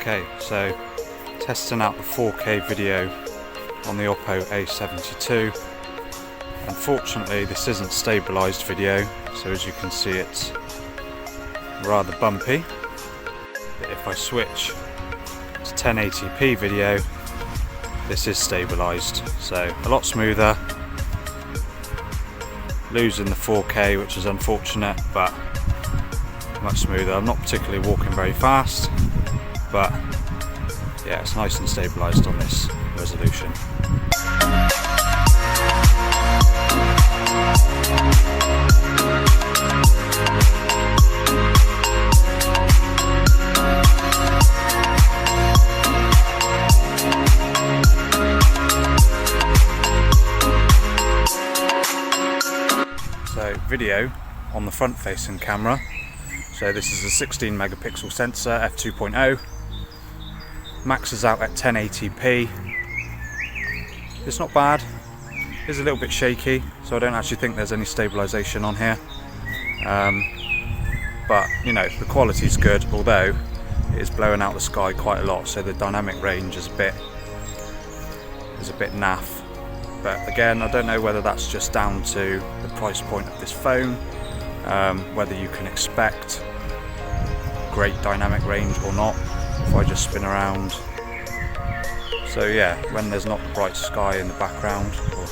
Okay, so testing out the 4K video on the Oppo A72. Unfortunately this isn't stabilised video, so as you can see it's rather bumpy. But if I switch to 1080p video, this is stabilised, so a lot smoother. Losing the 4K, which is unfortunate, but much smoother. I'm not particularly walking very fast, but yeah, it's nice and stabilised on this resolution. So video on the front facing camera, so this is a 16 megapixel sensor, f2.0, maxes out at 1080p. It's not bad, it's a little bit shaky, so I don't actually think there's any stabilisation on here, but you know, the quality's good, although it is blowing out the sky quite a lot, so the dynamic range is a bit naff. But again, I don't know whether that's just down to the price point of this phone, whether you can expect great dynamic range or not if I just spin around. So yeah, when there's not the bright sky in the background or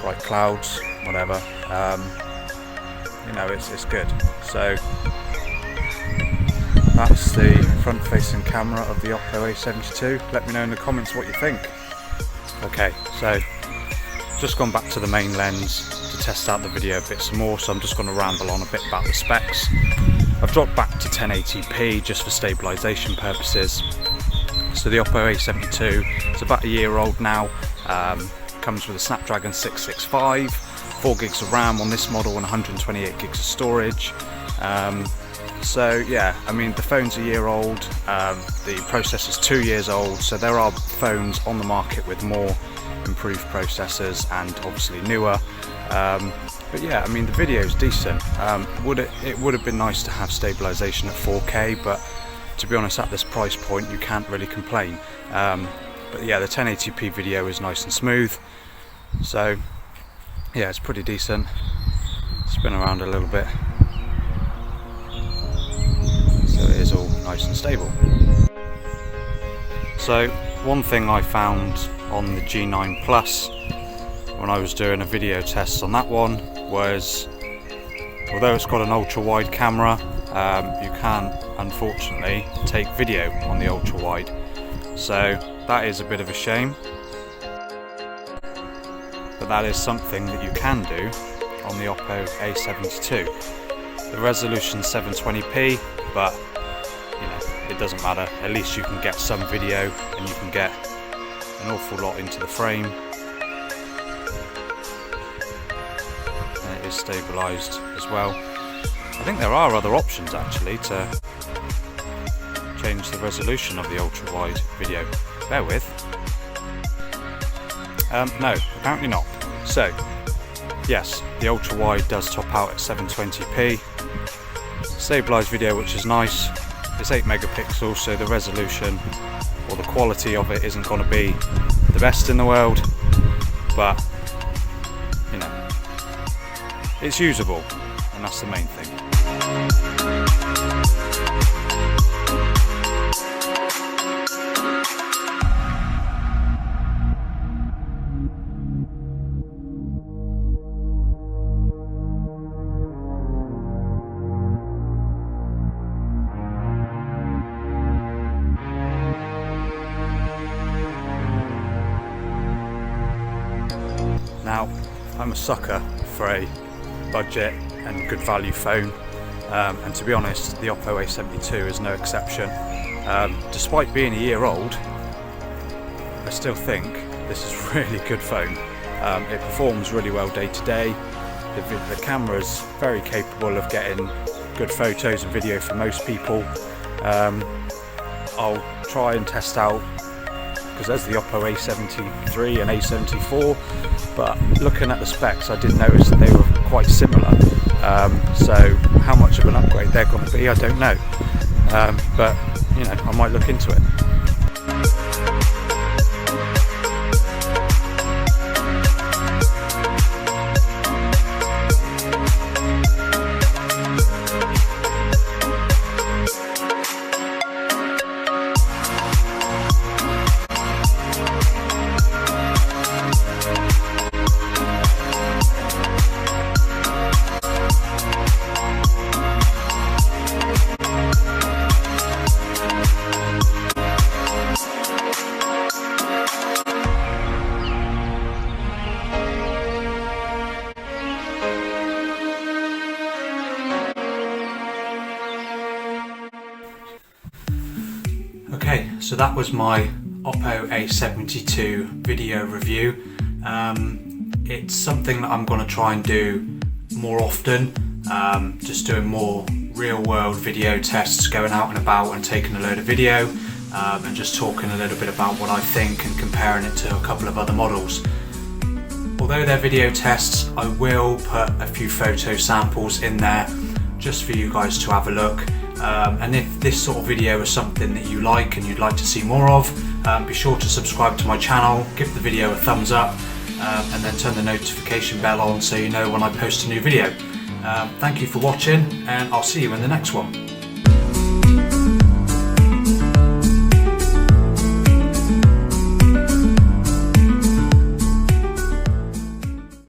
bright clouds, whatever, you know, it's good. So that's the front facing camera of the Oppo A72. Let me know in the comments what you think. Okay, so just gone back to the main lens to test out the video a bit some more, so I'm just going to ramble on a bit about the specs. I've dropped back to 1080p just for stabilisation purposes. So the Oppo A72 is about a year old now, comes with a Snapdragon 665, 4 gigs of RAM on this model and 128 gigs of storage. So yeah, I mean, the phone's a year old, the processor's 2 years old, so there are phones on the market with more improved processors and obviously newer, but yeah, I mean, the video is decent. It would have been nice to have stabilisation at 4K, but to be honest, at this price point you can't really complain. But yeah, the 1080p video is nice and smooth, so yeah, it's pretty decent. Spin around a little bit, so it is all nice and stable. So one thing I found on the G9 Plus when I was doing a video test on that one was, although it's got an ultra wide camera, you can't unfortunately take video on the ultra wide, so that is a bit of a shame, but that is something that you can do on the Oppo A72. The resolution's 720p, but you know, it doesn't matter, at least you can get some video and you can get an awful lot into the frame, and it is stabilised as well. I think there are other options actually to change the resolution of the ultra wide video. Bear with. No, apparently not. So yes, the ultra wide does top out at 720p. Stabilised video, which is nice. It's 8 megapixels, so the resolution or the quality of it isn't going to be the best in the world, but you know, it's usable, and that's the main thing. Now, I'm a sucker for a budget and good value phone, and to be honest, the Oppo A72 is no exception. Despite being a year old, I still think this is a really good phone. It performs really well day to day. The camera's very capable of getting good photos and video for most people. I'll try and test out, because there's the Oppo A73 and A74, but looking at the specs I did notice that they were quite similar, so how much of an upgrade they're going to be, I don't know. but you know, I might look into it. Okay, so that was my Oppo A72 video review. It's something that I'm going to try and do more often, just doing more real world video tests, going out and about and taking a load of video, and just talking a little bit about what I think and comparing it to a couple of other models. Although they're video tests, I will put a few photo samples in there just for you guys to have a look. And if this sort of video is something that you like and you'd like to see more of, be sure to subscribe to my channel, give the video a thumbs up, and then turn the notification bell on so you know when I post a new video. Thank you for watching, and I'll see you in the next one.